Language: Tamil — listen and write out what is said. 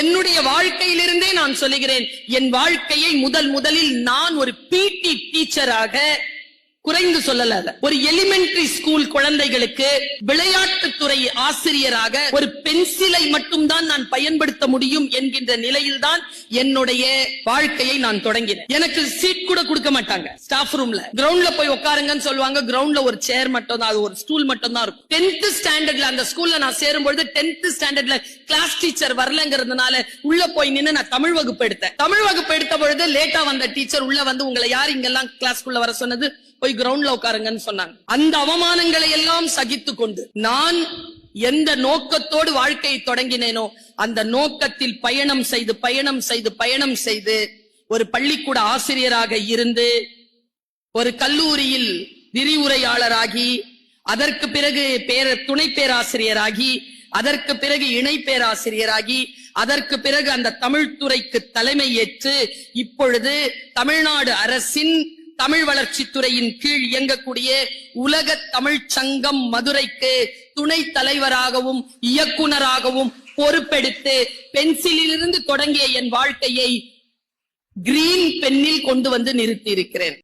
என்னுடைய வாழ்க்கையிலிருந்தே நான் சொல்லுகிறேன், என் வாழ்க்கையை முதலில் நான் ஒரு பிடி டீச்சராக, குறைந்து சொல்லல, ஒரு எலிமெண்டரி ஸ்கூல் குழந்தைகளுக்கு விளையாட்டுத்துறை ஆசிரியராக ஒரு பென்சிலை மட்டும்தான் நான் பயன்படுத்த முடியும் என்கின்ற நிலையில்தான் என்னுடைய வாழ்க்கையை நான் தொடங்கினேன். எனக்கு சீட் கூட கொடுக்க மாட்டாங்க. ஸ்டாஃப் ரூம்ல கிரவுண்ட்ல போய் உட்காருங்கன்னு சொல்லுவாங்க. கிரவுண்ட்ல ஒரு சேர் மட்டும் தான், அது ஒரு ஸ்டூல் மட்டும் தான் இருக்கும். 10th ஸ்டாண்டர்ட்ல அந்த ஸ்கூல்ல நான் சேரும்பொழுது 10th ஸ்டாண்டர்ட்ல கிளாஸ் டீச்சர் வரலங்கிறதுனால உள்ள போய் நின்று நான் தமிழ் வகுப்பு எடுத்தேன். தமிழ் வகுப்பு எடுத்த பொழுது லேட்டா வந்த டீச்சர் உள்ள வந்து, உங்களை யார் இங்கெல்லாம் கிளாஸ்க்குள்ள வர சொன்னது, போய் கிரவுண்ட்ல உட்காருங்கன்னு சொன்னாங்க. அந்த அவமானங்களை எல்லாம் சகித்து கொண்டு நான் எந்த நோக்கத்தோடு வாழ்க்கையை தொடங்கினேனோ அந்த நோக்கத்தில் பயணம் செய்து ஒரு பள்ளிக்கூட ஆசிரியராக இருந்து, ஒரு கல்லூரியில் விரிவுரையாளராகி, அதற்கு பிறகு துணை பேராசிரியராகி, அதற்கு பிறகு இணை பேராசிரியராகி, அதற்கு பிறகு அந்த தமிழ் துறைக்கு தலைமை ஏற்று இப்பொழுது தமிழ்நாடு அரசின் தமிழ் வளர்ச்சித்துறையின் கீழ் இயங்கக்கூடிய உலக தமிழ் சங்கம் மதுரைக்கு துணை தலைவராகவும் இயக்குனராகவும் பொறுப்பெடுத்து பென்சிலிலிருந்து தொடங்கிய என் வாழ்க்கையை கிரீன் பென்னில் கொண்டு வந்து நிறுத்தி இருக்கிறேன்.